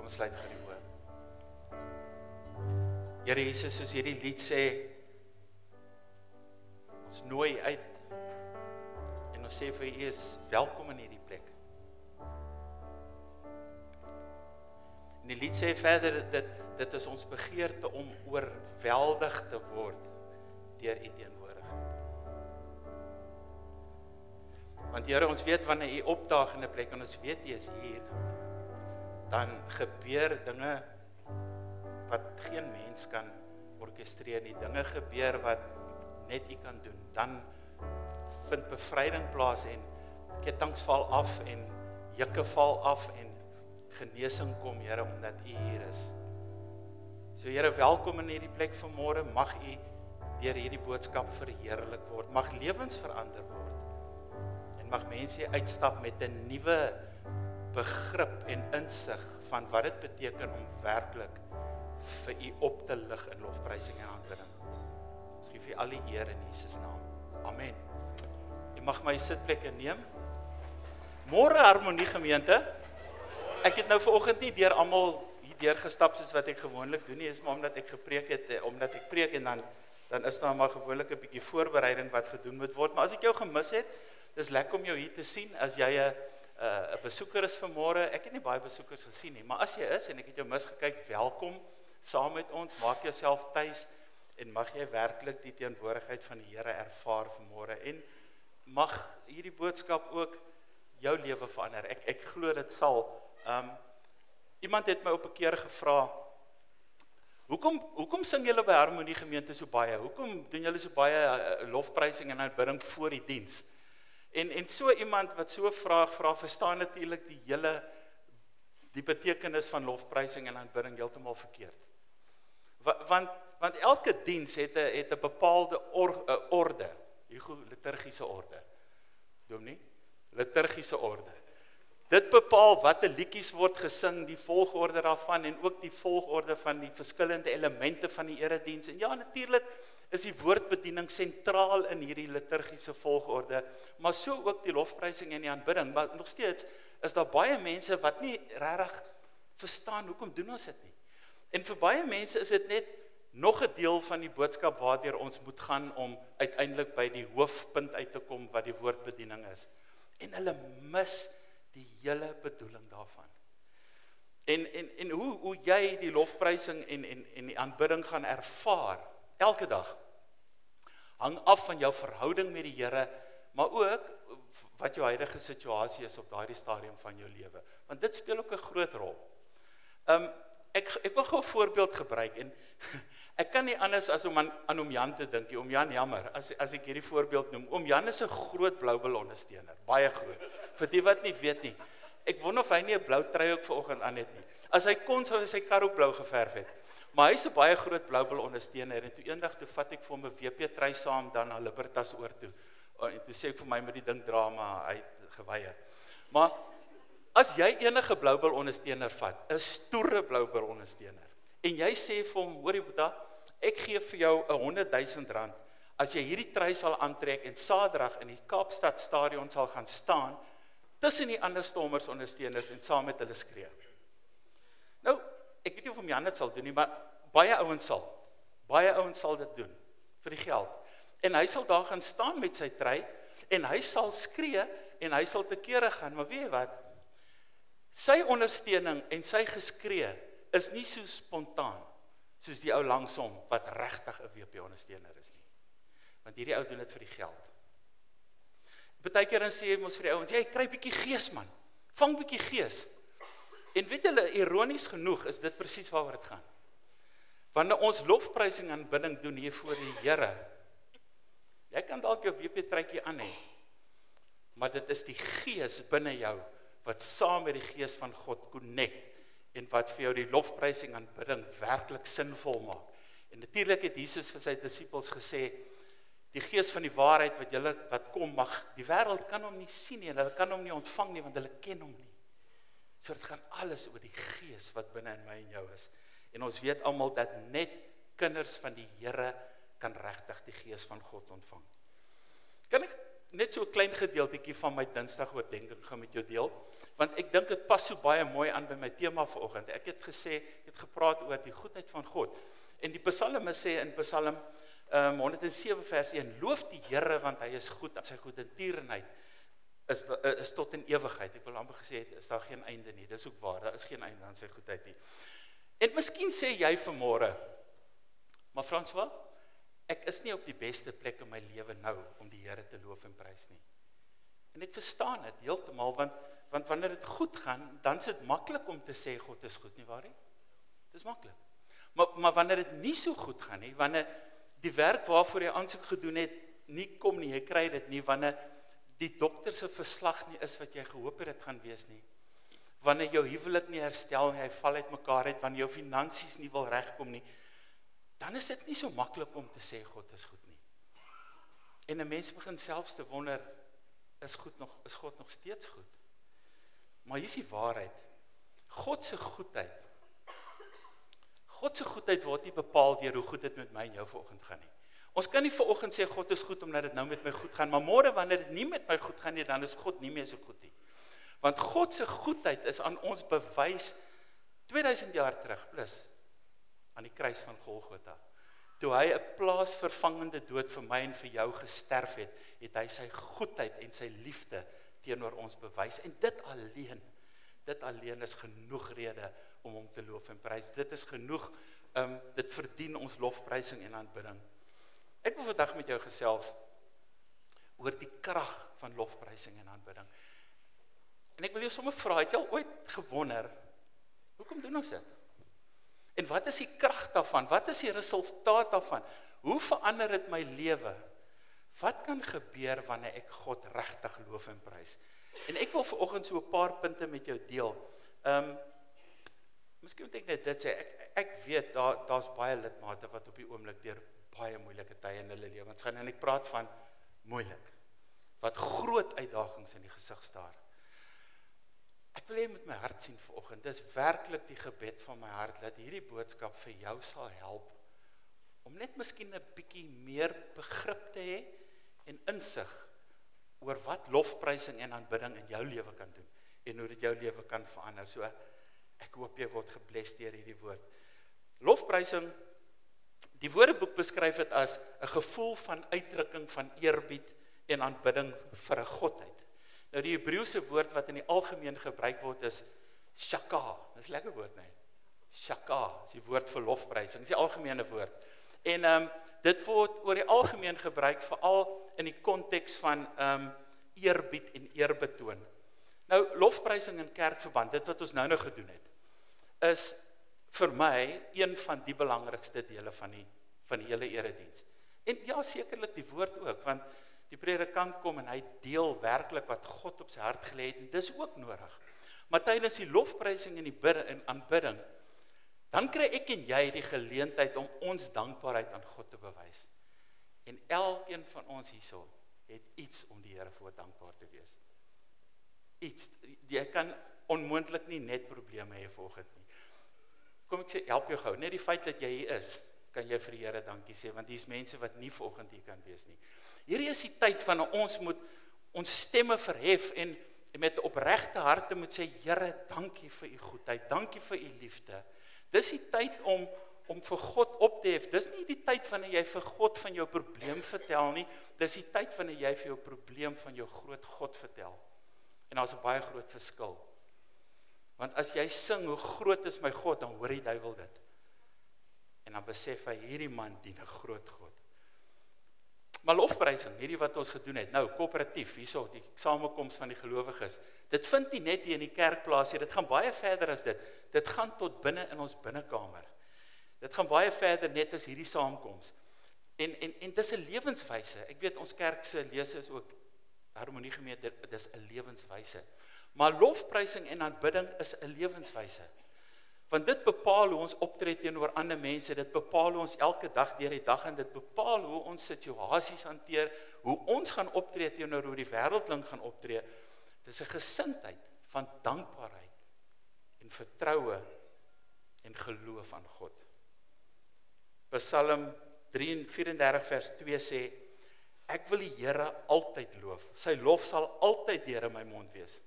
Kom sluit gou die oë. Here Jesus, soos hierdie lied sê, ons nooi uit en ons sê vir U is welkom in hierdie plek. En die lied sê verder dat dit is ons begeerte om oorweldig te word deur U teenwoordigheid. Want Here, ons weet wanneer U opdaag in 'n plek en ons weet U is hier, dan gebeur dinge wat geen mens kan orkestreer nie. Dinge gebeur wat net U kan doen. Dan vind bevryding plaas en ketTINGs val af en jukke val af en genesing kom, Here, omdat U hier is. So Here, welkom in hierdie plek vanmôre. Mag U deur hierdie boodskap verheerlik word. Mag lewens verander word. En mag mense uitstap met 'n nuwe begrip en insig van wat dit beteken om werklik vir U op te lig in lofprysing en aanbidding. Ons gee vir al die eer in Jesus naam. Amen. Jy mag my sitplek inneem. Môre Harmonie gemeente. Ek het nou vanoggend nie deur almal hier deurgestap soos wat ek gewoonlik doen nie, is maar omdat ek gepreek het, omdat ek preek en dan is daar maar gewoonlik 'n bietjie voorbereiding wat gedoen moet word. Maar as ek jou gemis het, dis lekker om jou hier te sien. As jy 'n besoeker is vanmôre, ek het nie baie besoekers gesien nie, maar as jy is en ek het jou misgekyk, welkom saam met ons. Maak jouself tuis en mag jy werklik die teenwoordigheid van die Here ervaar vanmôre en mag hierdie boodskap ook jou lewe verander. Ek glo dit sal. Iemand het my op 'n keer gevra, hoekom sing julle by Harmonie gemeente so baie? Hoekom doen julle so baie lofprysing en aanbidding voor die diens? En so iemand wat so 'n vraag vra, verstaan natuurlik die betekenis van lofprysing en aanbidding heeltemal verkeerd. Want elke diens het 'n bepaalde orde, liturgiese orde. Dominee, liturgiese orde. Dit bepaal watter liedjies word gesing, die volgorde daarvan en ook die volgorde van die verskillende elemente van die erediens. En ja, natuurlik is die woordbediening sentraal in hierdie liturgiese volgorde, maar so ook die lofprysing en die aanbidding. Maar nog steeds is daar baie mense wat nie regtig verstaan hoekom doen ons dit nie. En vir baie mense is dit net nog 'n deel van die boodskap waardeur ons moet gaan om uiteindelik by die hoofpunt uit te kom wat die woordbediening is. En hulle mis die hele bedoeling daarvan. En hoe jy die lofprysing en die aanbidding gaan ervaar elke dag hang af van jou verhouding met die Here, maar ook wat jou huidige situasie is op daardie stadium van jou lewe. Want dit speel ook 'n groot rol. Ek wil gou 'n voorbeeld gebruik en ek kan nie anders as om aan oom Jan te dink. Oom Jan, jammer, as ek hierdie voorbeeld noem. Oom Jan is 'n groot Bloubil ondersteuner, baie groot. Vir die wat nie weet nie. Ek wonder of hy nie 'n blou trui ook vanoggend aan het nie. As hy kon, sou hy sy kar ook blou geverf het. Maar hy is 'n baie groot Bloubil ondersteuner en toe eendag toe vat ek vir hom 'n WP trui saam dan na Libertas oor toe. En toe sê ek vir my met die ding dra, maar hy het geweier. Maar as jy enige Bloubil ondersteuner vat, 'n stoere Bloubil ondersteuner, en jy sê vir hom, hoorie Boeta, ek gee vir jou 100 000 rand, as jy hierdie trui sal aantrek en Saterdag in die Kaapstad stadion sal gaan staan, tussen die ander Stormers ondersteuners en saam met hulle skree. Nou, ek weet nie of om Jan dit sal doen nie, maar baie ouens sal dit doen, vir die geld. En hy sal daar gaan staan met sy trui, en hy sal skree, en hy sal te kere gaan, maar weet jy wat? Sy ondersteuning en sy geskree is nie so spontaan, soos die ou langsom, wat regtig 'n WP ondersteuner is nie. Want hierdie ou doen dit vir die geld. Partykeer dan sê ons vir die ouens, jy kry bietjie gees man, vang bietjie gees. En weet julle, ironies genoeg is dit presies waaroor dit gaan. Wanneer ons lofprysing en aanbidding doen hier voor die Here, jy kan dalk jou WP truitjie aan hê, maar dit is die gees binne jou wat saam met die gees van God connect en wat vir jou die lofprysing en aanbidding werklik sinvol maak. En natuurlik het Jesus vir sy disippels gesê, die gees van die waarheid wat kom mag, die wêreld kan hom nie sien nie, hulle kan hom nie ontvang nie, want hulle ken hom nie. So dit gaan alles oor die gees wat binne in my en jou is. En ons weet almal dat net kinders van die Here kan regtig die gees van God ontvang. Kan ek net so 'n klein gedeeltjie van my Dinsdag oordenking gaan met jou deel, want ek dink dit pas so baie mooi aan by my tema vanoggend. Ek het gepraat oor die goedheid van God. En die psalmis sê in Psalm 107 vers 1, loof die Here want hy is goed, en sy goedertierenheid is tot in ewigheid. Ek wil amper gesê het, is daar geen einde nie. Dis ook waar, daar is geen einde aan sy goedheid nie. En miskien sê jy vanmôre, maar François, ek is nie op die beste plek in my lewe nou om die Here te loof en prys nie. En ek verstaan dit heeltemal, want wanneer dit goed gaan, dan is dit maklik om te sê God is goed, nie waar nie? Dis maklik. Maar wanneer dit nie so goed gaan nie, wanneer die werk waarvoor jy aansoek gedoen het, nie kom nie, jy kry dit nie, wanneer die dokter se verslag nie is wat jy gehoop het dit gaan wees nie, wanneer jou huwelik nie herstel nie, hy val uitmekaar uit, wanneer jou finansies nie wil regkom nie, dan is dit nie so maklik om te sê God is goed nie. En 'n mens begin selfs te wonder, is God nog steeds goed? Maar hier is die waarheid. God se goedheid word nie bepaal deur hoe goed dit met my en jou vanoggend gaan nie. Ons kan nie vanoggend sê God is goed omdat dit nou met my goed gaan, maar môre wanneer dit nie met my goed gaan nie, dan is God nie meer so goed nie. Want God se goedheid is aan ons bewys 2000 jaar terug plus aan die kruis van Golgotha. Toe hy 'n plaasvervangende dood vir my en vir jou gesterf het, het hy sy goedheid en sy liefde teenoor ons bewys. En dit alleen is genoeg rede om hom te loof en prys. Dit is genoeg, dit verdien ons lofprysing en aanbidding. Ek wil vandag met jou gesels oor die krag van lofprysing en aanbidding. En ek wil jou sommer vra, het jy al ooit gewonder, hoekom doen ons dit? En wat is die krag daarvan? Wat is die resultaat daarvan? Hoe verander dit my lewe? Wat kan gebeur wanneer ek God regtig loof en prys? En ek wil vanoggend so 'n paar punte met jou deel. Miskien moet ek net dit sê, ek weet, daar's baie lidmate wat op die oomblik deur baie moeilike tye in hulle lewens gaan, en ek praat van moeilik, wat groot uitdagings in die gesig staar. Ek wil jy met my hart sien vanoggend, dis werklik die gebed van my hart, dat hierdie boodskap vir jou sal help, om net miskien 'n bietjie meer begrip te hê, en insig, oor wat lofprysing en aanbidding in jou lewe kan doen, en hoe dit jou lewe kan verander. So, ek hoop jy word gebless deur hierdie woord. Lofprysing, die Woordeboek beskryf dit as 'n gevoel van uitdrukking van eerbied en aanbidding vir 'n godheid. Nou die Hebreëse woord wat in die algemeen gebruik word is shaka. Dis 'n lekker woord, nee. Shaka is die woord vir lofprysing, dis die algemene woord. En dit word oor die algemeen gebruik veral in die konteks van eerbied en eerbetoon. Nou lofprysing in kerkverband, dit wat ons nou gedoen het, is vir my een van die belangrikste dele van die hele erediens. En ja, sekerlik die woord ook, want die predikant kom en hy deel werklik wat God op sy hart gelê het, en dis ook nodig. Maar tydens die lofprysing en die aanbidding, dan kry ek en jy die geleentheid om ons dankbaarheid aan God te bewys. En elkeen van ons hierso het iets om die Here voor dankbaar te wees. Iets. Jy kan onmoontlik nie net probleme hê vanoggend nie. Kom ek sê, help jou gou. Net die feit dat jy hier is, kan jy vir die Here dankie sê, want hier's mense wat nie vanoggend hier kan wees nie. Hierdie is die tyd van ons moet ons stemme verhef en met opregte harte moet sê, Here, dankie vir u goedheid, dankie vir u liefde. Dis die tyd om vir God op te hef. Dis nie die tyd wanneer jy vir God van jou probleem vertel nie, dis die tyd wanneer jy vir jou probleem van jou groot God vertel. En daar's 'n baie groot verskil. Want as jy sing, hoe groot is my God, dan hoor die duiwel dit. En dan besef hy, hierdie man dien 'n groot God. Maar lofprysing, hierdie wat ons gedoen het, nou, koöperatief, hierso, die samekoms van die gelowiges, dit vind nie net hier in die kerk plaas nie, dit gaan baie verder as dit. Dit gaan tot binne in ons binnekamer. Dit gaan baie verder net as hierdie saamkoms. En dis 'n lewenswyse. Ek weet, ons kerk se lese is ook harmonie gemeente, dis 'n lewenswyse. Maar lofprysing en aanbidding is 'n lewenswyse. Want dit bepaal hoe ons optree teenoor ander mense, dit bepaal hoe ons elke dag deur die dag, en dit bepaal hoe ons situasies hanteer, hoe ons gaan optree teenoor hoe die wêreldling gaan optree. Dis 'n gesindheid van dankbaarheid en vertroue en geloof aan God. Psalm 34 vers 2 sê, Ek wil die Here altyd loof. Sy lof sal altyd deur in my mond wees.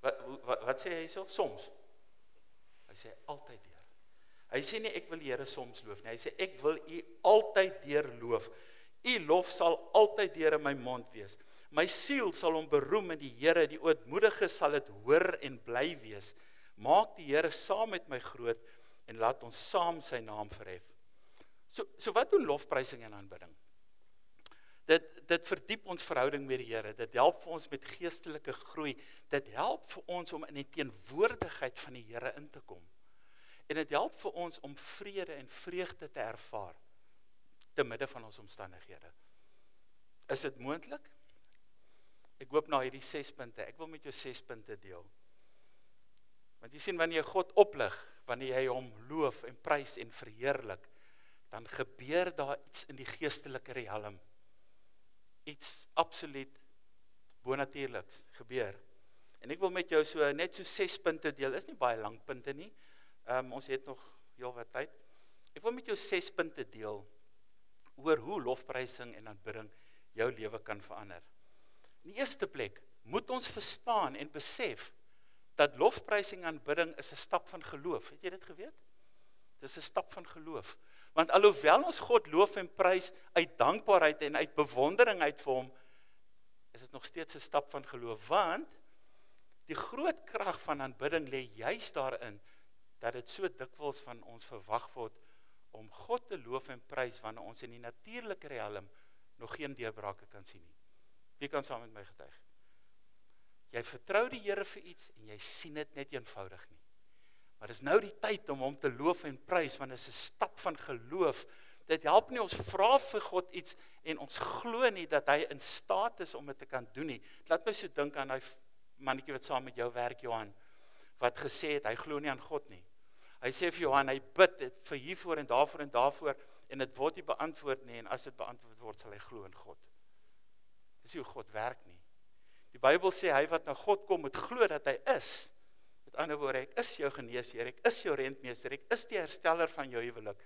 Wat sê hy so? Soms. Hy sê altyd deur. Hy sê nie ek wil die Here soms loof nie. Hy sê ek wil U altyd deur loof. U lof sal altyd deur in my mond wees. My siel sal hom beroem in die Here, die ootmoedige sal dit hoor en bly wees. Maak die Here saam met my groot en laat ons saam sy naam verhef. So wat doen lofprysing en aanbidding? Dit verdiep ons verhouding met die Here. Dit help vir ons met geestelike groei. Dit help vir ons om in die teenwoordigheid van die Here in te kom. En dit help vir ons om vrede en vreugde te ervaar te midde van ons omstandighede. Is dit moontlik? Ek hoop na hierdie 6 punte. Ek wil met jou 6 punte deel. Want jy sien, wanneer jy God oplig, wanneer jy hom loof en prys en verheerlik, dan gebeur daar iets in die geestelike realm. Iets absoluut bonatuurliks gebeur. En ek wil met jou net so 6 punte deel. Is nie baie lang punte nie. Ons het nog heel wat tyd. Ek wil met jou 6 punte deel oor hoe lofprysing en aanbidding jou lewe kan verander. In die eerste plek moet ons verstaan en besef dat lofprysing en aanbidding is 'n stap van geloof. Het jy dit geweet? Dis 'n stap van geloof. Want alhoewel ons God loof en prys uit dankbaarheid en uit bewondering uit vir hom, is dit nog steeds 'n stap van geloof. Want die groot krag van aanbidding lê juis daarin dat dit so dikwels van ons verwag word om God te loof en prys wanneer ons in die natuurlike realm nog geen deurbrake kan sien nie. Wie kan saam met my getuig? Jy vertrou die Here vir iets en jy sien dit net eenvoudig nie. Maar dis nou die tyd om hom te loof en prys, want dit is 'n stap van geloof. Dit help nie ons vra vir God iets en ons glo nie dat hy in staat is om dit te kan doen nie. Laat my so dink aan hy mannetjie wat saam met jou werk, Johan, wat gesê het hy glo nie aan God nie. Hy sê vir Johan, hy bid vir hiervoor en daarvoor en dit word nie beantwoord nie, en as dit beantwoord word, sal hy glo in God. Dis nie hoe God werk nie. Die Bybel sê hy wat na God kom moet glo dat hy is. Met ander woorde, ek is jou geneesheer, ek is jou rentmeester, ek is die hersteller van jou huwelik,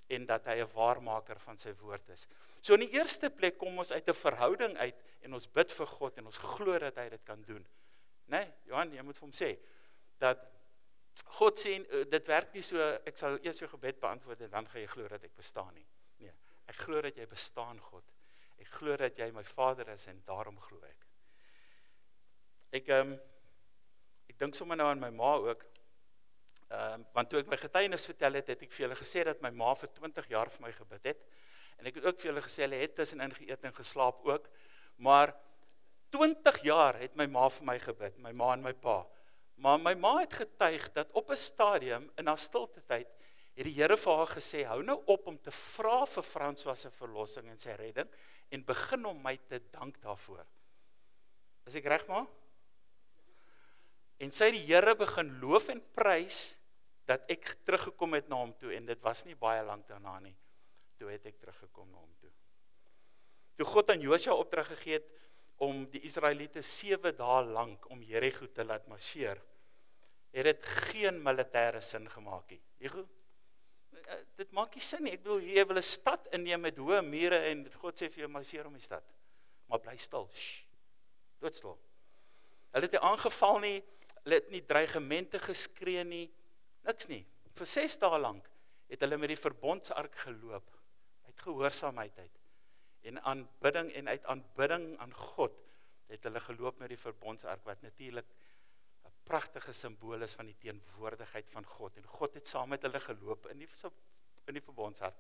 en dat hy 'n waarmaker van sy woord is. So in die eerste plek kom ons uit 'n verhouding uit, en ons bid vir God, en ons glo dat hy dit kan doen. Nee, Johan, jy moet vir hom sê, dat God sê, dit werk nie so, ek sal eers jou gebed beantwoord, en dan gaan jy glo dat ek bestaan nie. Nee, ek glo dat jy bestaan, God. Ek glo dat jy my Vader is, en daarom glo ek. Ek dink sommer nou aan my ma ook, want toe ek my getuienis vertel het, het ek vir julle gesê dat my ma vir 20 jaar vir my gebid het, en ek het ook vir julle gesê, hulle het tussenin geëet en geslaap ook, maar 20 jaar het my ma vir my gebid, my ma en my pa, maar my ma het getuig dat op 'n stadium, in haar stilte tyd, het die Here vir haar gesê, hou nou op om te vra vir François se verlossing en sy redding, en begin om my te dank daarvoor. Is ek reg, ma? En sy die Here begin loof en prys, dat ek teruggekom het na hom toe, en dit was nie baie lank daarna nie, toe het ek teruggekom na hom toe. Toe God aan Josua opdrag gegee het, om die Israeliete 7 dae lank, om Jerigo te laat marseer, het dit geen militêre sin gemaak nie. Dit maak nie sin nie, ek bedoel, jy wil 'n stad inneem met hoë mure, en God sê vir jou, marseer om die stad, maar bly stil, doodstil. Hulle het nie aangeval nie, hulle het nie dreigemente geskree nie, niks nie. Vir 6 dae lank het hulle met die verbondsark geloop, uit gehoorsaamheid uit, en aanbidding, en uit aanbidding aan God, het hulle geloop met die verbondsark, wat natuurlik 'n pragtige simbool is van die teenwoordigheid van God, en God het saam met hulle geloop in die verbondsark,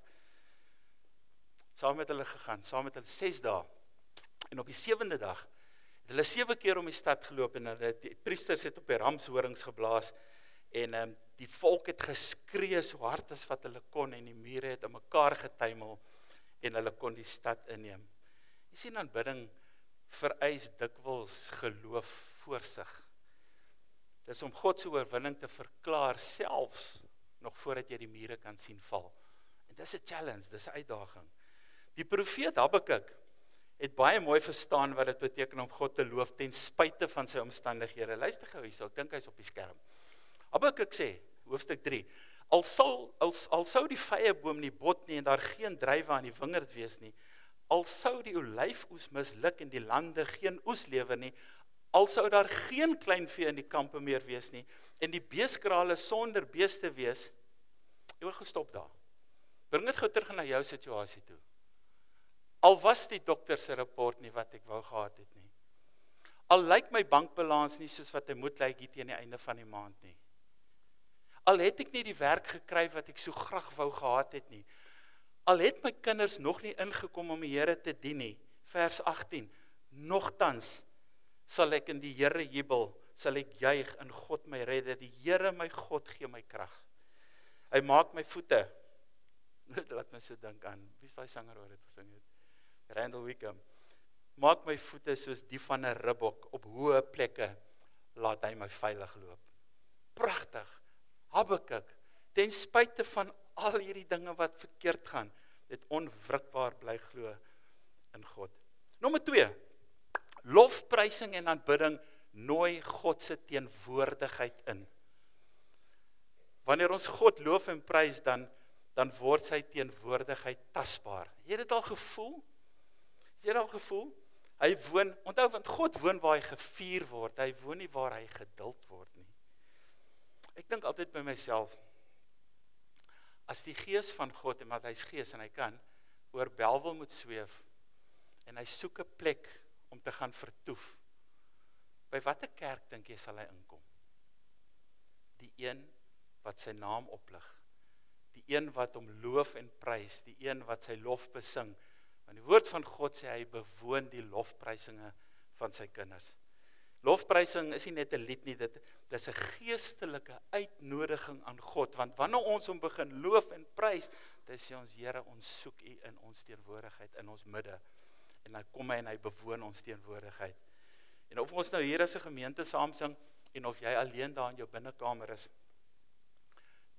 saam met hulle gegaan, saam met hulle 6 dae, en op die 7de dag, het hulle 7 keer om die stad geloop, en die priesters het op die ramshorings geblaas, en die volk het geskree so hard as wat hulle kon, en die mure het in mekaar getuimel, en hulle kon die stad inneem. Jy sien, aanbidding vereis dikwels geloof voorsig. Dis om God se oorwinning te verklaar, selfs nog voordat jy die mure kan sien val. En dis 'n challenge, dis 'n uitdaging. Die profeet Habakuk het baie mooi verstaan wat dit beteken om God te loof ten spyte van sy omstandighede. Luister gou hierso, ek dink hy's op die skerm. Habakuk sê, hoofstuk 3, al sou die vyeboom nie bot nie en daar geen druiwe aan die wingerd wees nie, al sou die olyfoes misluk en die lande geen oes lewer nie, al sou daar geen kleinvee in die kampe meer wees nie, en die beeskrale sonder beeste wees, jy wil gestop daar. Bring dit gou terug na jou situasie toe. Al was die dokter se rapport nie wat ek wou gehad het nie. Al lyk my bankbalans nie soos wat hy moet lyk hier teen die einde van die maand nie. Al het ek nie die werk gekry wat ek so graag wou gehad het nie. Al het my kinders nog nie ingekom om die Here te dien nie. Vers 18. Nogtans sal ek in die Here jubel, sal ek juig in God my redder. Die Here my God gee my krag. Hy maak my voete. Dit laat my so dink aan, wie is daai sanger wat dit gesing het? Randall Wickham. Maak my voete soos die van 'n ribbok, op hoë plekke laat hy my veilig loop. Pragtig. Habakuk, ten spyte van al hierdie dinge wat verkeerd gaan, dit onwrikbaar bly glo in God. Nommer 2. Lofprysing en aanbidding nooi God se teenwoordigheid in. Wanneer ons God loof en prys, dan word sy teenwoordigheid tasbaar. Jy het dit al gevoel? Jy het al gevoel? Hy woon, onthou, want God woon waar hy gevier word, hy woon nie waar hy geduld word nie. Ek dink altyd by myself, as die gees van God, en wat hy's gees en hy kan, oor Belwel moet sweef, en hy soek 'n plek om te gaan vertoef, by watter kerk dink jy sal hy inkom? Die een wat sy naam oplig, die een wat hom loof en prys, die een wat sy lof besing, want die woord van God sê hy bewoon die lofprysinge van sy kinders. Lofprysing is nie net 'n lied nie, dit is 'n geestelike uitnodiging aan God, want wanneer ons hom begin loof en prys, dan sê ons, Here, ons soek U in ons teenwoordigheid, in ons midde, en dan kom hy en hy bewoon ons teenwoordigheid. En of ons nou hier as 'n gemeente saam sing, en of jy alleen daar in jou binnekamer is,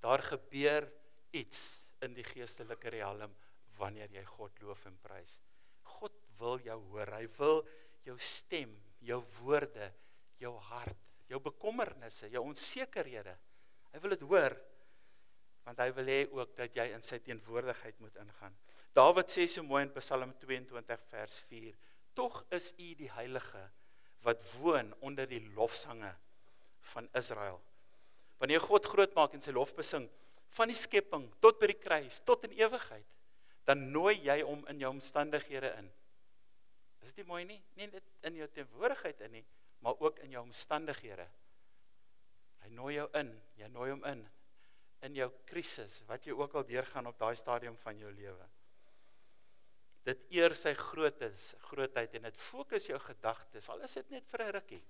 daar gebeur iets in die geestelike realm, wanneer jy God loof en prys. God wil jou hoor, hy wil jou stem, jou woorde, jou hart, jou bekommernisse, jou onsekerhede. Hy wil dit hoor, want hy wil hê ook dat jy in sy teenwoordigheid moet ingaan. Dawid sê so mooi in Psalm 22 vers 4, tog is U die Heilige, wat woon onder die lofsange van Israel. Wanneer jy God groot maak en sy lof besing, van die skepping tot by die kruis, tot in ewigheid, dan nooi jy hom in jou omstandighede in. Is dit mooi nie? Nie net in jou teenwoordigheid in nie, maar ook in jou omstandighede. Hy nooi jou in, jy nooi hom in jou krisis, wat jy ook al deurgaan op daai stadium van jou lewe. Dit eer sy grootheid en dit fokus jou gedagtes, al is dit net vir 'n rukkie.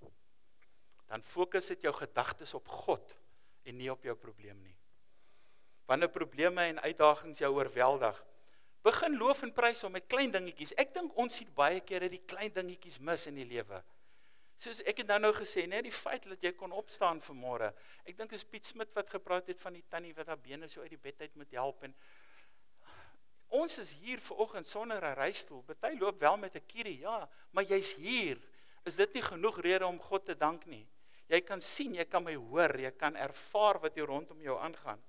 Dan fokus dit jou gedagtes op God en nie op jou probleem nie. Wanneer probleme en uitdagings jou oorweldig, begin loof en prys hom met klein dingetjies. Ek dink ons sien baie kere die klein dingetjies mis in die lewe. Soos ek het nou gesê, net die feit dat jy kon opstaan vanmôre. Ek dink is Piet Smit wat gepraat het van die tannie wat haar bene so uit die bed uit moet help. En ons is hier vanoggend sonder 'n reistool. Party loop wel met 'n kierie, ja, maar jy's hier. Is dit nie genoeg rede om God te dank nie? Jy kan sien, jy kan my hoor, jy kan ervaar wat hier rondom jou aangaan.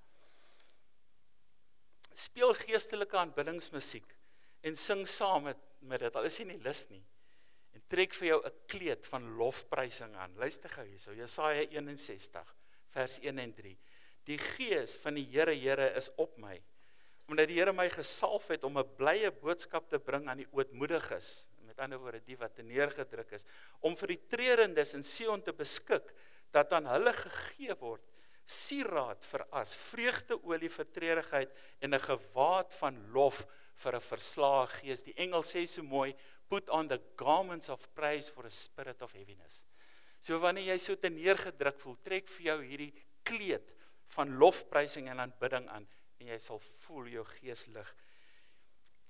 Speel geestelike aanbiddingsmusiek en sing saam met dit, al is jy nie lus nie. En trek vir jou 'n kleed van lofprysing aan. Luister gou hierso, Jesaja 61 vers 1 en 3. Die gees van die Here is op my, omdat die Here my gesalf het om 'n blye boodskap te bring aan die ootmoediges, met ander woorde die wat neergedruk is, om vir die trerendes in Sion te beskik, dat aan hulle gegee word sieraad vir as, vreugdeolie vir treurigheid en 'n gewaad van lof vir 'n verslae gees. Die engel sê so mooi, put on the garments of praise for a spirit of heaviness. So wanneer jy so te neergedruk voel, trek vir jou hierdie kleed van lofprysing en aanbidding aan, en jy sal voel jou gees lig.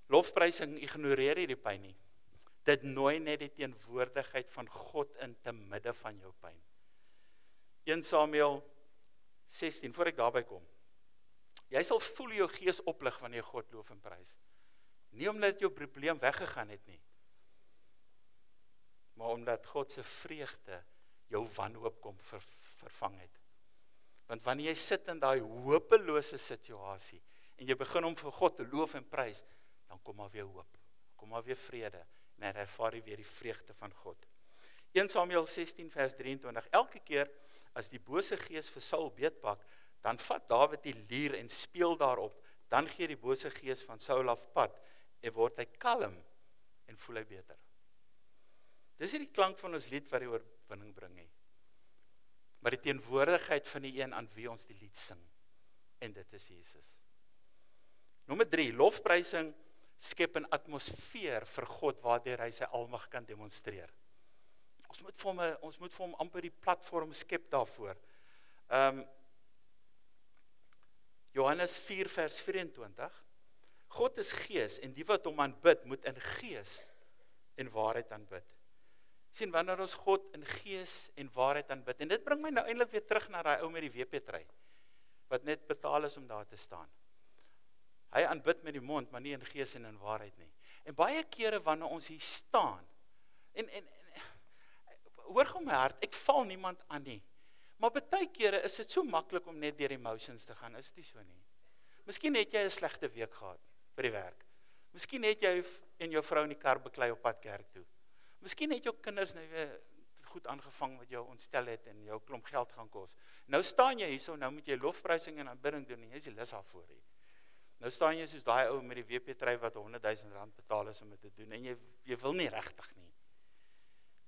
Lofprysing ignoreer nie die pyn nie. Dit nooi net die teenwoordigheid van God in te midde van jou pyn. 1 Samuel 16, voor ek daarby kom. Jy sal voel jou gees oplig wanneer jy God loof en prys. Nie omdat jou probleem weggegaan het nie, maar omdat God se vreugde jou wanhoop kom vervang het. Want wanneer jy sit in daai hopelose situasie, en jy begin om vir God te loof en prys, dan kom maar weer hoop. kom maar weer vrede, en hy ervaar weer die vreugde van God. 1 Samuel 16 vers 23, elke keer as die bose gees vir Saul beetpak, dan vat Dawid die lier en speel daarop, dan gee die bose gees van Saul af pad, en word hy kalm, en voel hy beter. Dis nie die klank van ons lied wat die oorwinning bring nie, maar die teenwoordigheid van die een aan wie ons die lied sing, en dit is Jesus. Nommer 3, lofprysing skep 'n atmosfeer vir God waardeur hy sy almag kan demonstreer. Ons moet vir hom amper die platform skep daarvoor. Johannes 4 vers 24, God is gees en die wat hom aanbid moet in gees en waarheid aanbid. Sien, wanneer ons God in gees en waarheid aanbid, en dit bring my nou eintlik weer terug na daai ou met die WP-try, wat net betaal is om daar te staan. Hy aanbid met die mond, maar nie in gees en in waarheid nie. En baie kere wanneer ons hier staan, en hoor gou my hart, ek val niemand aan nie, maar baie kere is dit so maklik om net deur emotions te gaan, is dit nie so nie. Miskien het jy 'n slegte week gehad by die werk. Miskien het jy en jou vrou in die kar beklei op pad kerk toe. Miskien het jou kinders nou weer goed aangevang wat jou ontstel het en jou klomp geld gaan kos. Nou staan jy hierso, nou moet jy lofprysing en aanbidding doen en jy is die lus daarvoor hier. Nou staan jy soos daai ou met die WP-try wat R100,000 betaal is om dit te doen en jy wil nie regtig nie.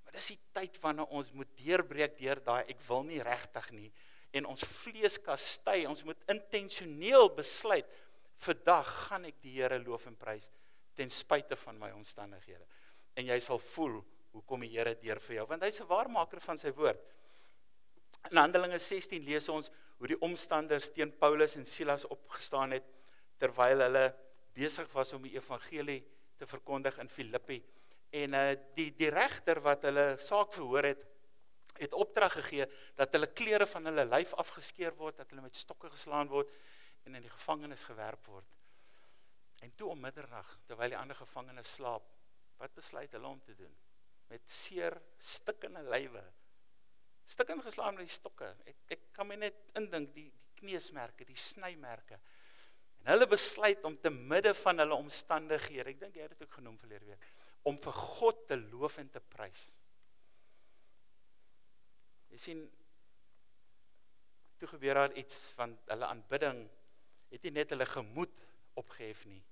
Maar dis die tyd wanneer ons moet deurbreek deur daai ek wil nie regtig nie en ons vlees kastei, ons moet intentioneel besluit, vandag gaan ek die Here loof en prys ten spyte van my omstandighede. En jy sal voel hoe kom die Here deur vir jou, want hy's 'n waarmaker van sy woord. In Handelinge 16 lees ons hoe die omstanders teen Paulus en Silas opgestaan het terwyl hulle besig was om die evangelie te verkondig in Filippi. En die regter wat hulle saak verhoor het opdrag gegee dat hulle klere van hulle lyf afgeskeer word, dat hulle met stokke geslaan word en in die gevangenis gewerp word. En toe om middernag, terwyl die ander gevangenes slaap, wat besluit hulle om te doen? Met seer, stikkende lywe, stikkend geslaan met die stokke. Ek kan my net indink, die kneusmerke, die snymerke. En hulle besluit om te midde van hulle omstandighede, ek dink jy het dit ook genoem verlede week, om vir God te loof en te prys. Jy sien, toe gebeur daar iets van hulle aanbidding, het nie net hulle gemoed opgehef nie,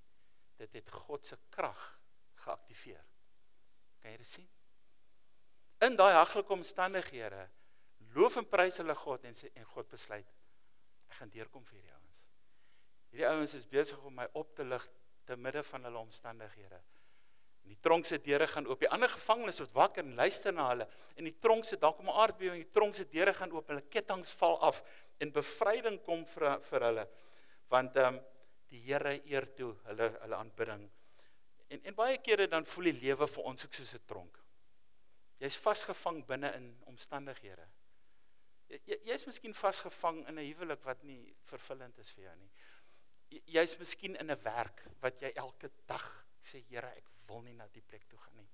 dit het God se krag geaktiveer. Kan jy dit sien? In daai haglike omstandighede, loof en prys hulle God en God besluit, ek gaan deurkom vir hierdie ouens. Hierdie ouens is besig om my op te lig te midde van hulle omstandighede. En die tronk se deure gaan oop. Die ander gevangenes word wakker en luister na hulle. En die tronk se, daar kom 'n aardbewing, die tronk se deure gaan oop, hulle kettinge val af en bevryding kom vir hulle. Want die Here eer toe hulle aanbidding. En baie kere dan voel die lewe vir ons ook soos 'n tronk. Jy's vasgevang binne in omstandighede. Jy's miskien vasgevang in 'n huwelik wat nie vervullend is vir jou nie. Jy's miskien in 'n werk wat jy elke dag sê, Here, ek wil nie na die plek toe gaan nie.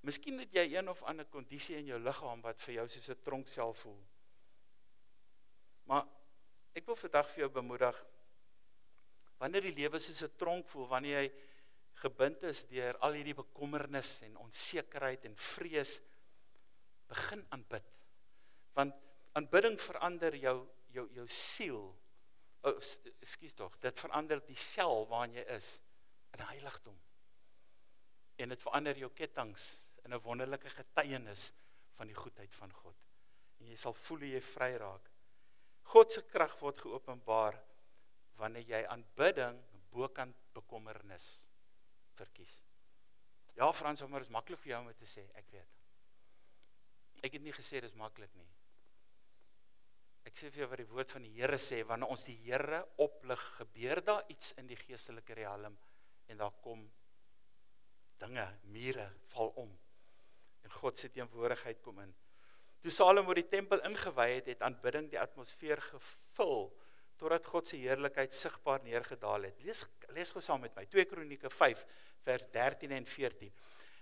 Miskien het jy een of ander kondisie in jou liggaam wat vir jou soos 'n tronksel voel. Maar ek wil vandag vir jou bemoedig, wanneer die lewe soos 'n tronk voel, wanneer jy gebind is deur al hierdie bekommernis en onsekerheid en vrees, begin aanbid. Want aanbidding verander jou siel. Dit verander die sel waarin jy is in heiligdom. En dit verander jou kettinge in 'n wonderlike getuienis van die goedheid van God. En jy sal voel hoe jy vry raak. God se krag word geopenbaar wanneer jy aanbidding bokant bekommernis verkies. Ja, Frans, maar is maklik vir jou om te sê, ek weet. Ek het nie gesê dis maklik nie. Ek sê vir jou wat die woord van die Here sê, wanneer ons die Here oplig, gebeur daar iets in die geestelike riekalm en daar kom dinge, mure val om en God se teenwoordigheid kom in. Toe Salomo die tempel ingewy het aanbidding die atmosfeer gevul totdat God se heerlikheid sigbaar neergedaal het. Lees gou saam met my, 2 Kronieke 5 vers 13 en 14.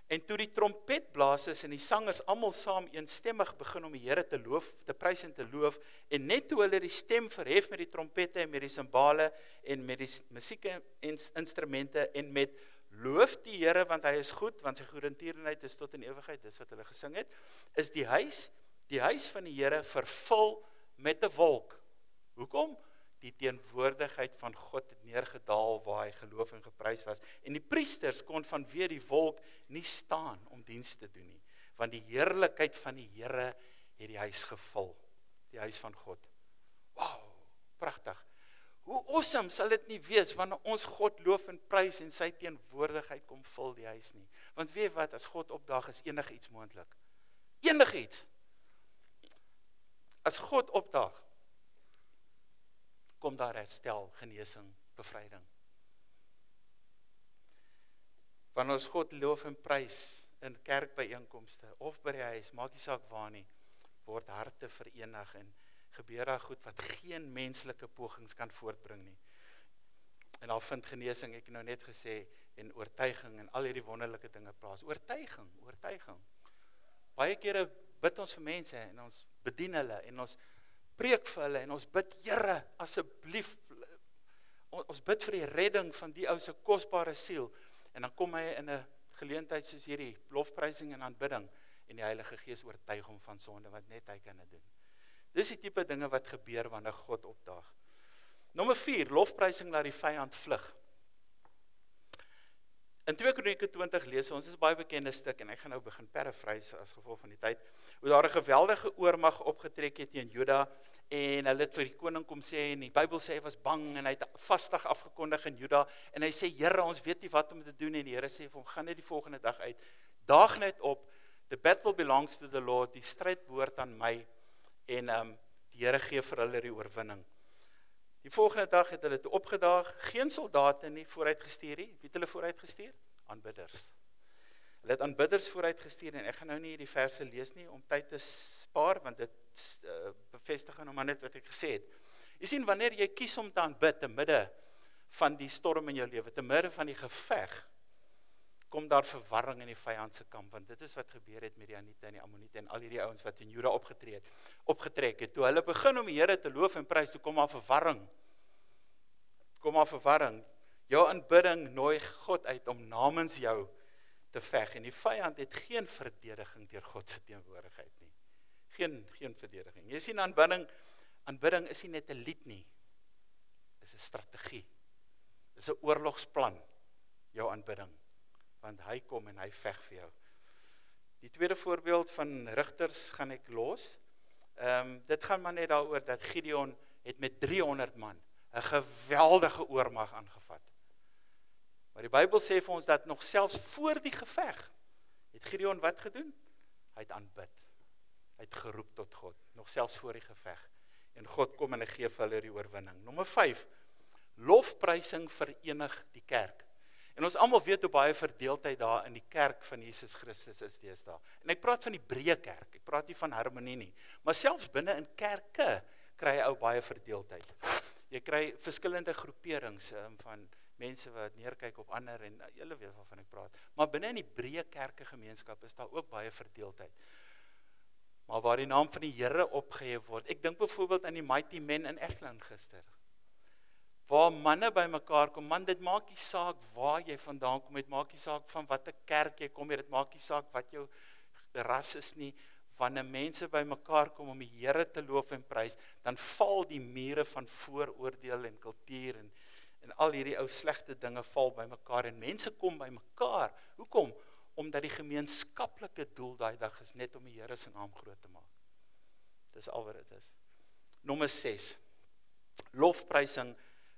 En toe die trompetblasers en die sangers almal saam eensstemmig begin om die Here te loof, te prys en te loof, en net toe hulle die stem verhef met die trompette en met die simbale en met die musiekinstrumente en met loof die Here want hy is goed, want sy goedertierenheid is tot in ewigheid, dis wat hulle gesing het, is die huis van die Here vervul met 'n wolk. Hoekom? Die teenwoordigheid van God het neergedaal waar hy geloof en geprys was. En die priesters kon vanweë die wolk nie staan om diens te doen nie, want die heerlikheid van die Here het die huis gevul, die huis van God. Wow, pragtig. Hoe awesome sal dit nie wees wanneer ons God loof en prys en sy teenwoordigheid kom vul die huis nie. Want weet wat, as God opdaag is enigiets moontlik. Enigiets. As God opdaag, kom daar herstel, genesing, bevryding. Wanneer ons God loof en prys in kerkbyeenkomste of by die huis, maak nie saak waar nie, word harte verenig en gebeur daar goed wat geen menslike pogings kan voortbring nie. En daar vind genesing, ek het nou net gesê, en oortuiging en al hierdie wonderlike dinge plaas. Oortuiging. Baie kere bid ons vir mense en ons bedien hulle en ons preek vir hulle en ons bid, Here, asseblief, ons bid vir die redding van die ou se kosbare siel. En dan kom hy in 'n geleentheid soos hierdie, lofprysing en aanbidding, en die Heilige Gees oortuig hom van sonde, wat net hy kan doen. Dis die tipe dinge wat gebeur wanneer God opdaag. Nommer 4, lofprysing laat die vyand vlug. In 2 Kronieke 20 lees ons, is 'n baie bekende stuk, en ek gaan nou begin paraphrase as gevolg van die tyd, hoe daar 'n geweldige oormag opgetrek het teen Juda, en hulle het vir die koning kom sê, en die Bybel sê hy was bang, en hy het vastig afgekondig in Juda, en hy sê, Here, ons weet nie wat om te doen, en die Here sê vir hom, gaan net die volgende dag uit, daag net op, the battle belongs to the Lord, die stryd behoort aan my, en die Here gee vir hulle die oorwinning. Die volgende dag het hulle toe opgedaag, geen soldate nie vooruitgestuur nie. Wie het hulle vooruitgestuur? Aanbidders. Hulle het aanbidders vooruitgestuur, en ek gaan nou nie die verse lees nie, om tyd te spaar, want dit bevestig nou maar net wat ek gesê het. Jy sien, wanneer jy kies om te aanbid, te midde van die storm in jou lewe, te midde van die geveg, kom daar verwarring in die vyand se kamp, want dit is wat gebeur het met die Anite en die Ammonite en al hierdie ouens wat in Juda opgetrek het. Toe hulle begin om die Here te loof en prys, toe kom maar verwarring. Jou aanbidding nooi God uit om namens jou te veg, en die vyand het geen verdediging deur God se teenwoordigheid nie. Geen verdediging. Jy sien, aanbidding is nie net 'n lied nie, is 'n strategie, is 'n oorlogsplan, jou aanbidding, want hy kom en hy veg vir jou. Die tweede voorbeeld van Rigters gaan ek los. Dit gaan maar net daaroor dat Gideon het met 300 man 'n geweldige oormag aangevat. Maar die Bybel sê vir ons dat nog selfs voor die geveg het Gideon wat gedoen? Hy het aanbid. Hy het geroep tot God, nog selfs voor die geveg. En God kom en hy gee vir hulle die oorwinning. Nommer 5, lofprysing verenig die kerk. En ons almal weet hoe baie verdeeldheid daar in die kerk van Jesus Christus is deesdae. En ek praat van die breë kerk, ek praat nie van harmonie nie. Maar selfs binne in kerke kry jy ou baie verdeeldheid. Jy kry verskillende groeperings van mense wat neerkyk op ander, en julle weet waarvan ek praat. Maar binne in die breë kerkegemeenskap is daar ook baie verdeeldheid. Maar waar die naam van die Here opgehef word. Ek dink byvoorbeeld aan die Mighty Men in Echtland gister. Waar manne by mekaar kom, man, dit maak nie saak waar jy vandaan kom, dit maak nie saak van watter kerk jy kom, dit maak nie saak wat jou ras is nie, wanneer mense by mekaar kom om die Here te loof en prys, dan val die mure van vooroordeel en kultuur en al hierdie ou slegte dinge val by mekaar, en mense kom by mekaar. Hoekom? Omdat die gemeenskaplike doel daai dag is net om die Here se naam groot te maak. Dis al wat dit is. Nommer 6. Lofprysing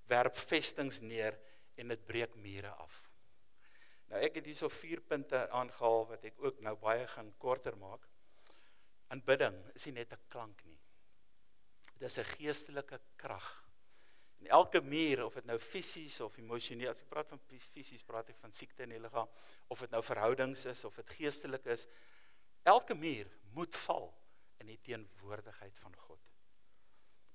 werp vestings neer en dit breek mure af. Nou ek het hier so 4 punte aangehaal wat ek ook nou baie gaan korter maak. Aanbidding is nie net 'n klank nie. Dit is 'n geestelike krag. En elke muur, of dit nou fisies of emosioneel, as ek praat van fisies, praat ek van siekte in die liggaam, of dit nou verhoudings is, of dit geestelik is, elke muur moet val in die teenwoordigheid van God.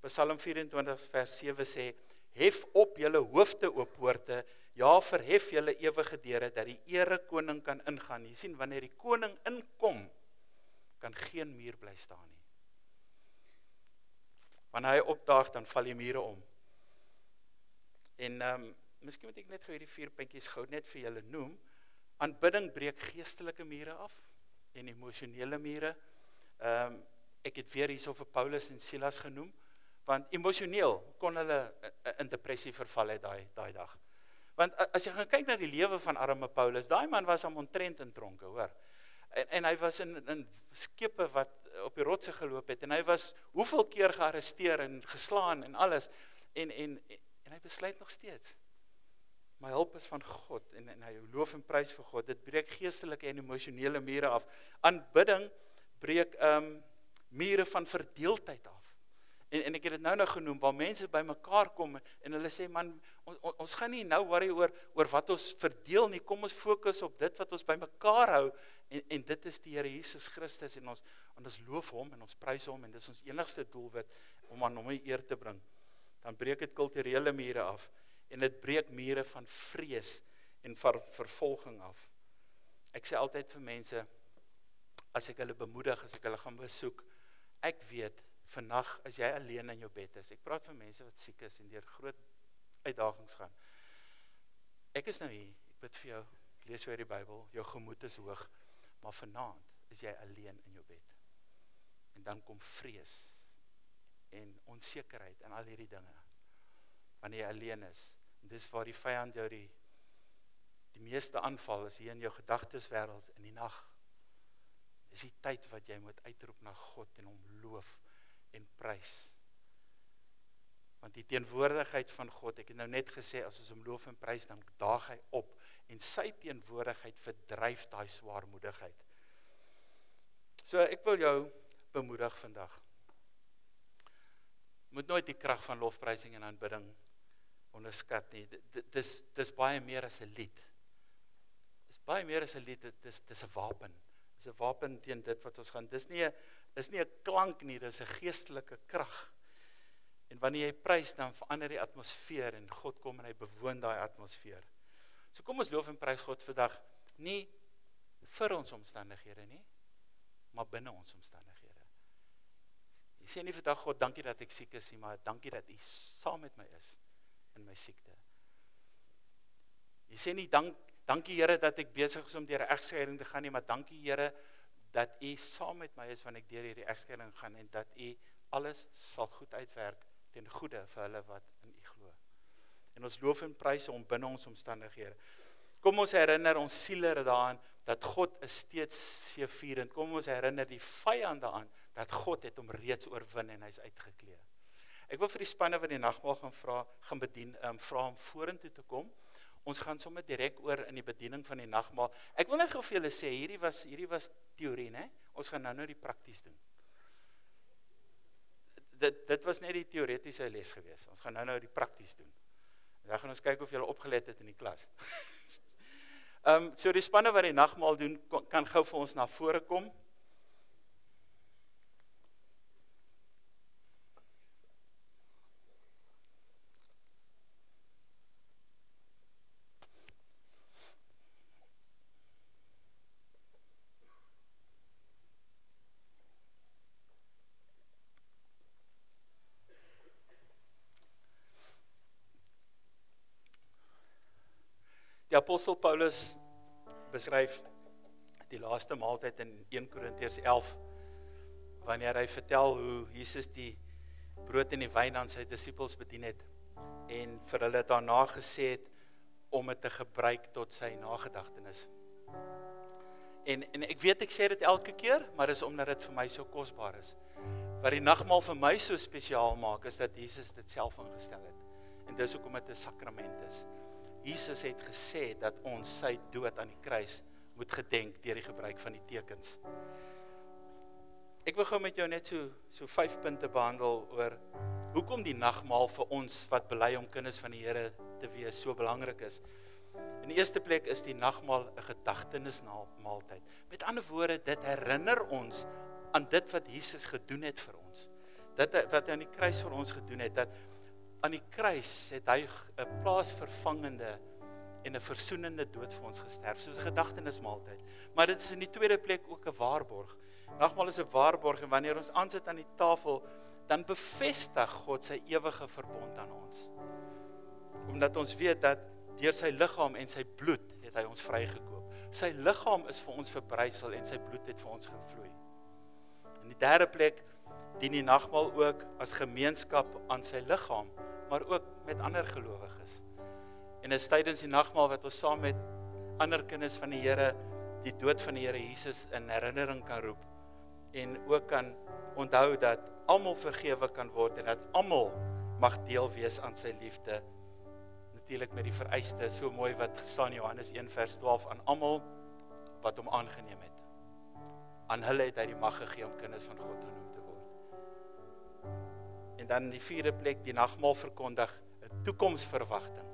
Psalm 24 vers 7 sê, hef op julle hoofde, o poorte, ja, verhef julle ewige deure, dat die ere koning kan ingaan. Jy sien, wanneer die koning inkom, kan geen muur bly staan nie. Wanneer hy opdaag, dan val die mure om. En miskien moet ek net gou hierdie 4 puntjies gou net vir julle noem. Aanbidding breek geestelike mure af en emosionele mure. Ek het weer hierso vir Paulus en Silas genoem, want emosioneel kon hulle in depressie verval het daai dag. Want as jy gaan kyk na die lewe van arme Paulus, daai man was omtrent in tronke, hoor. En hy was in skepe wat op die rotse geloop het, en hy was hoeveel keer gearresteer en geslaan en alles, en hy besluit nog steeds. My hulp is van God, en hy loof en prys vir God. Dit breek geestelike en emosionele mure af. Aanbidding breek mure van verdeeldheid af. En ek het dit nou genoem, waar mense by mekaar kom, en hulle sê, man, ons gaan nie nou worry oor wat ons verdeel nie, kom ons fokus op dit wat ons by mekaar hou, en dit is die Here Jesus Christus, en ons loof hom, en ons prys hom, en dit is ons enigste doelwit, om aan hom die eer te bring. Dan breek dit kulturele mure af, en dit breek mure van vrees, en vervolging af. Ek sê altyd vir mense, as ek hulle bemoedig, as ek hulle gaan besoek, ek weet, vandag, as jy alleen in jou bed is, ek praat van mense wat siek is, en deur groot uitdagings gaan, ek is nou hier, ek bid vir jou, lees vir die Bybel, jou gemoed is hoog, maar vanaand is jy alleen in jou bed, en dan kom vrees, en onsekerheid, en al hierdie dinge, wanneer jy alleen is, en dis waar die vyand jou die meeste aanval, is hier in jou gedagteswêreld, in die nag, is die tyd wat jy moet uitroep na God, en hom loof, en prys. Want die teenwoordigheid van God, ek het nou net gesê, as ons hom loof en prys, dan daag hy op, en sy teenwoordigheid verdryf daai swaarmoedigheid. So ek wil jou bemoedig vandag. Moet nooit die krag van lofprysing en aanbidding onderskat nie. Dis baie meer as 'n lied. Dis baie meer as 'n lied, dis 'n wapen. Dis 'n wapen teen dit wat ons gaan. Dis nie 'n klank nie, dis 'n geestelike krag. En wanneer jy prys, dan verander die atmosfeer, en God kom en hy bewoon daai atmosfeer. So kom ons loof en prys God vandag, nie vir ons omstandighede nie, maar binne ons omstandighede. Jy sê nie vandag, God, dankie dat ek siek is nie, maar dankie dat U saam met my is in my siekte. Jy sê nie, dankie Here dat ek besig is om deur 'n egskeiding te gaan nie, maar dankie Here dat U saam met my is wanneer ek deur hierdie egskeiding gaan, en dat U alles sal goed uitwerk ten goeie vir hulle wat in U glo. En ons loof en prys hom binne ons omstandighede. Kom ons herinner ons siele daaraan dat God is steeds seëvierend. Kom ons herinner die vyand daaraan dat God het hom reeds oorwin en hy's uitgeklee. Ek wil vir die spanne wat die nagmaal gaan bedien, vra om vorentoe te kom. Ons gaan sommer direk oor in die bediening van die nagmaal. Ek wil net gou vir julle sê, hierdie was teorie, né? Ons gaan nou die prakties doen. Dit was net die teoretiese les gewees. Ons gaan nou die prakties doen. Dan gaan ons kyk of julle opgelet het in die klas. So die spanne wat die nagmaal doen, kan gou vir ons na vore kom. Die apostel Paulus beskryf die laaste maaltyd in 1 Korintiërs 11, wanneer hy vertel hoe Jesus die brood en die wyn aan sy disippels bedien het, en vir hulle daarna gesê het, om dit te gebruik tot sy nagedagtenis. En ek weet ek sê dit elke keer, maar dis omdat dit vir my so kosbaar is. Wat die nagmaal vir my so spesiaal maak, is dat Jesus dit self ingestel het. En dis hoekom dit 'n sakrament is. Jesus het gesê dat ons sy dood aan die kruis moet gedenk deur die gebruik van die tekens. Ek wil gou met jou net so 5 punte behandel oor hoekom die nagmaal vir ons wat bely om kinders van die Here te wees so belangrik is. In die eerste plek is die nagmaal 'n gedagtenismaaltyd. Met ander woorde, dit herinner ons aan dit wat Jesus gedoen het vir ons. Dit wat hy aan die kruis vir ons gedoen het, dat aan die kruis het hy 'n plaasvervangende en 'n versoenende dood vir ons gesterf, soos 'n gedagtenismaaltyd. Maar dit is in die tweede plek ook 'n waarborg. Nagmaal is 'n waarborg, en wanneer ons aansit aan die tafel, dan bevestig God sy ewige verbond aan ons. Omdat ons weet dat Deur sy liggaam en sy bloed het hy ons vrygekoop. Sy liggaam is vir ons verbrysel en sy bloed het vir ons gevloei. In die derde plek dien die nagmaal ook as gemeenskap aan sy liggaam, maar ook met ander gelowiges. En is tydens die nagmaal wat ons saam met ander kinders van die Here die dood van die Here Jesus in herinnering kan roep en ook kan onthou dat almal vergewe kan word en dat almal mag deel wees aan sy liefde. Natuurlik met die vereiste, so mooi wat staan in Johannes 1 vers 12, aan almal wat hom aangeneem het. Aan hulle het hy die mag gegee om kinders van God genoem te word. En dan die vierde plek, die nagmaal verkondig 'n toekomsverwagting.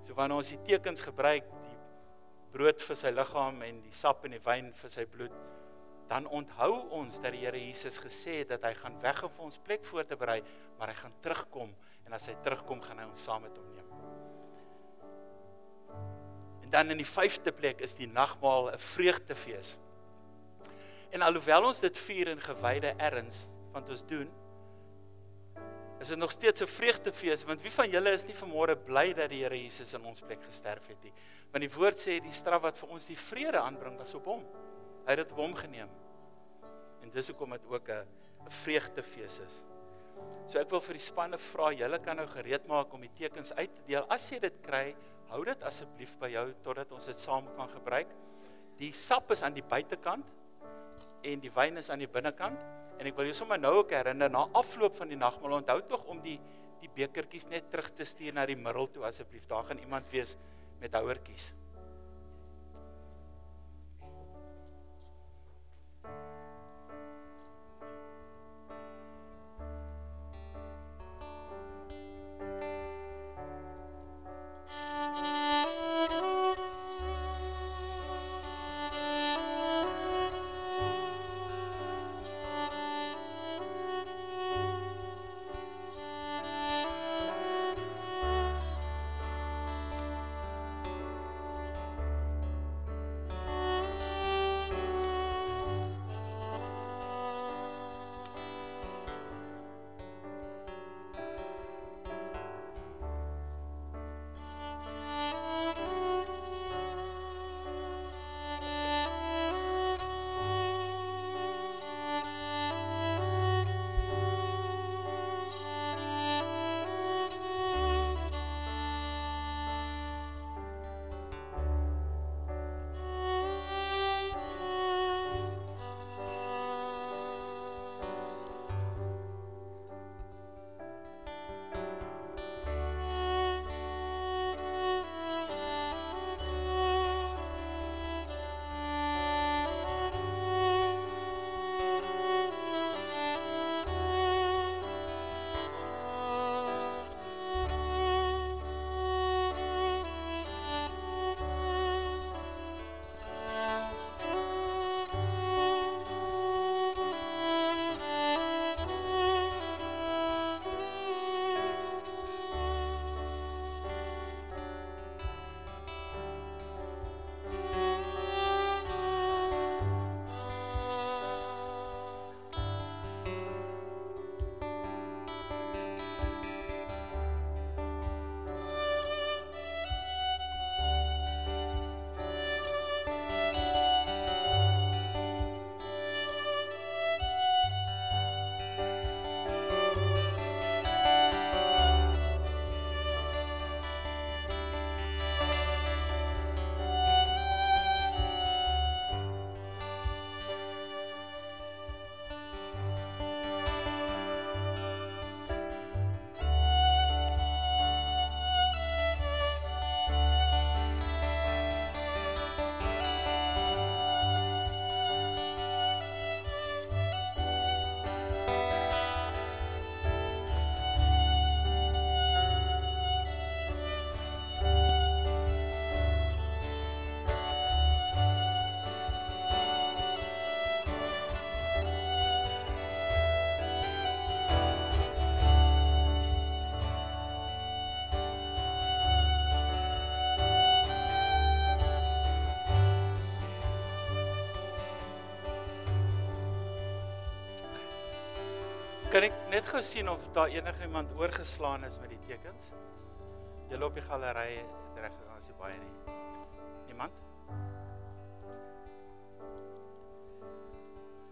So wanneer ons die tekens gebruik, die brood vir sy liggaam en die sap en die wyn vir sy bloed, dan onthou ons dat die Here Jesus gesê het dat hy gaan weg om vir ons plek voor te berei, maar hy gaan terugkom, en as hy terugkom, gaan hy ons saam met hom neem. En dan in die vyfde plek is die nagmaal 'n vreugdefees. En alhoewel ons dit vier in gewyde erns, want ons doen, is dit nog steeds 'n vreugdefees, want wie van julle is nie vanmôre bly dat die Here Jesus in ons plek gesterf het nie? Want die woord sê, die straf wat vir ons die vrede aanbring, was op hom. Hy het dit op hom geneem. En dis hoekom dit ook 'n vreugdefees is. So ek wil vir die spanne vra, julle kan nou gereed maak om die tekens uit te deel. As jy dit kry, hou dit asseblief by jou, totdat ons dit saam kan gebruik. Die sap is aan die buitekant, en die wyn is aan die binnekant. En ek wil jou sommer nou ook herinner, na afloop van die nagmaal, onthou tog om die bekertjies net terug te stuur na die middel toe asseblief. Daar gaan iemand wees met houertjies. Kan ek net gou sien of daar enige iemand oorgeslaan is met die tekens? Julle op die galery het reg gegaan, as jy baie nie. Niemand?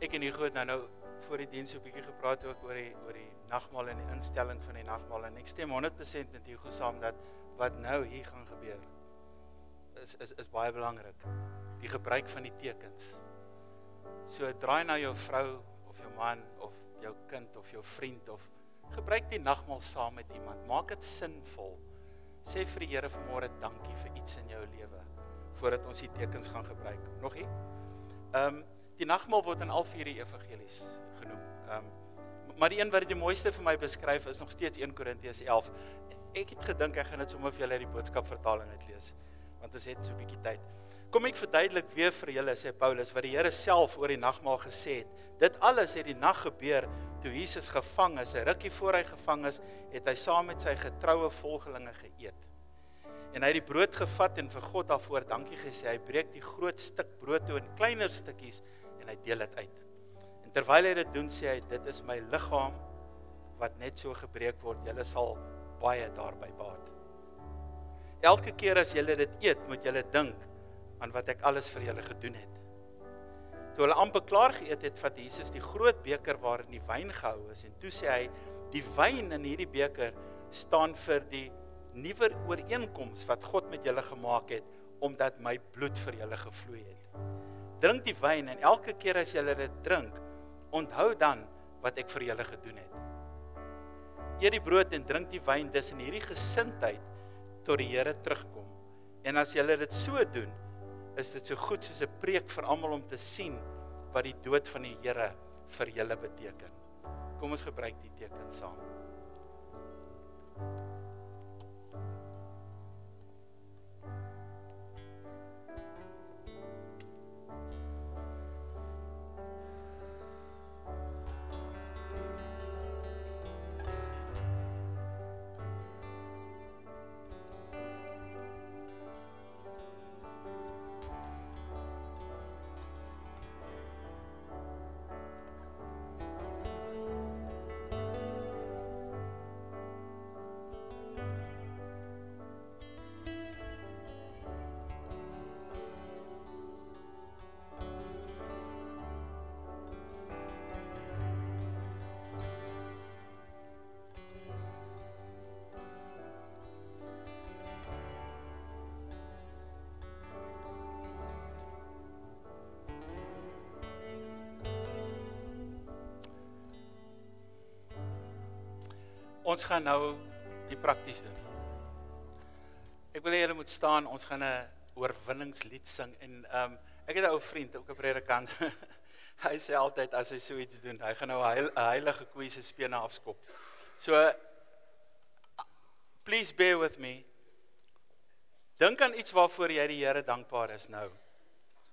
Ek en Hugo het nou voor die diens so 'n bietjie gepraat ook oor die nagmaal en die instelling van die nagmaal en ek stem 100% met Hugo saam dat wat nou hier gaan gebeur is baie belangrik. Die gebruik van die tekens. So draai na jou vrou of jou man of jou kind of jou vriend of gebruik die nagmaal saam met iemand. Maak dit sinvol. Sê vir die Here vanmôre dankie vir iets in jou lewe voordat ons die tekens gaan gebruik. Nog nie? Die nagmaal word in al 4 die evangelies genoem. Maar die een wat die mooiste vir my beskryf is nog steeds 1 Korintiërs 11. Ek het gedink ek gaan dit sommer vir julle uit die boodskapvertaling uitlees, want ons het so 'n bietjie tyd. Kom ek verduidelik weer vir julle, sê Paulus, wat die Here self oor die nagmaal gesê het. Dit alles het die nag gebeur toe Jesus gevang is. 'n Rukkie voor hy gevang is, het hy saam met sy getroue volgelinge geëet. En hy het die brood gevat en vir God daarvoor dankie gesê. Hy breek die groot stuk brood toe in kleiner stukkies en hy deel dit uit. En terwyl hy dit doen, sê hy, dit is my liggaam wat net so gebreek word. Julle sal baie daarby baat. Elke keer as julle dit eet, moet julle dink aan wat ek alles vir julle gedoen het. Toe hulle amper klaar geëet het, vat Jesus die groot beker waarin die wyn gehou is en toe sê hy, die wyn in hierdie beker staan vir die nuwe ooreenkoms wat God met julle gemaak het, omdat my bloed vir julle gevloei het. Drink die wyn en elke keer as julle dit drink, onthou dan wat ek vir julle gedoen het. Eet die brood en drink die wyn, dis in hierdie gesindheid tot die Here terugkom. En as julle dit so doen, is dit so goed soos 'n preek vir almal om te sien wat die dood van die Here vir julle beteken. Kom ons gebruik die teken saam. Ons gaan nou die prakties doen. Ek wil hê julle moet staan, ons gaan 'n oorwinningslied sing en ek het 'n ou vriend, ook 'n predikant. Hy sê altyd as hy so iets doen, hy gaan nou 'n heilige koei se spene afskop. So please bear with me. Dink aan iets waarvoor jy die Here dankbaar is nou.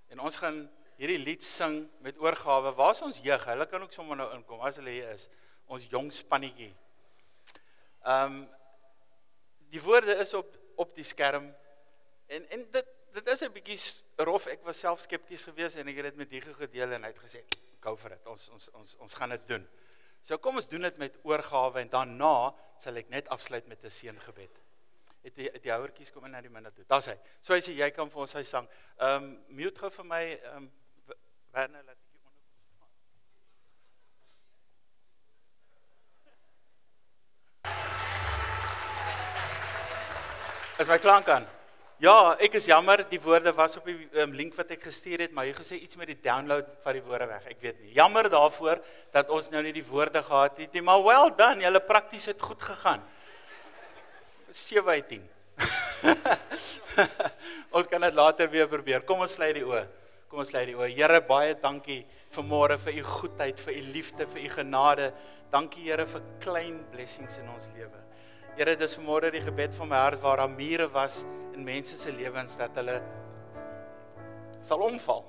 En ons gaan hierdie lied sing met oorgawe. Waar is ons jeug? Hulle kan ook sommer nou inkom as hulle hier is. Ons jong spannetjie. Die woorde is op die skerm en dit is 'n bietjie rof. Ek was self skepties geweest en ek het dit met Hugo gedeel en hy het gesê, go for it, ons gaan dit doen. So kom ons doen dit met oorgawe en daarna sal ek net afsluit met 'n seëngebed. Het die houertjies kom in na die minne toe. Daar's hy. So hy sê jy kan vir ons hy sang. Mute gou vir my Werner laat ek hier onder staan. As my klank aan. Ja, ek is jammer, die woorde was op die link wat ek gestuur het, maar jy gesê iets met die download van die woorde weg, ek weet nie. Jammer daarvoor dat ons nou nie die woorde gehad het nie, maar well done, julle prakties het goed gegaan. 7/10. Ons kan dit later weer probeer. Kom ons sluit die oë. Here, baie dankie vanmôre vir u goedheid, vir u liefde, vir u genade. Dankie Here vir klein blessings in ons lewe. Here, dis vanmôre die gebed van my hart waar daar mure was in mense se lewens dat hulle sal omval.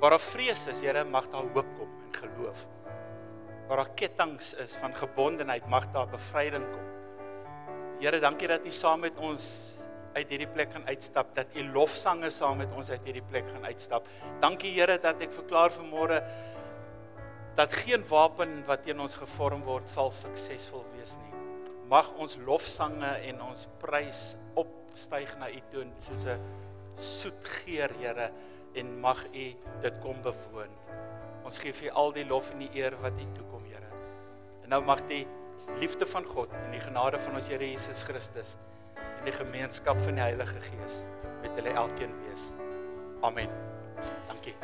Waar daar vrees is, Here, mag daar hoop kom en geloof. Waar daar kettinge is van gebondenheid, mag daar bevryding kom. Here, dankie dat u saam met ons uit hierdie plek gaan uitstap, dat u lofsange saam met ons uit hierdie plek gaan uitstap. Dankie Here dat ek verklaar vanmôre dat geen wapen wat teen ons gevorm word sal suksesvol wees nie. mag ons lofsange en ons prys opstyg na U toe soos 'n soet geur, Here, en mag U dit kom bewoon. Ons gee vir U al die lof en die eer wat U toekom, Here. En nou mag die liefde van God en die genade van ons Here Jesus Christus en die gemeenskap van die Heilige Gees met julle elkeen wees. Amen. Dankie.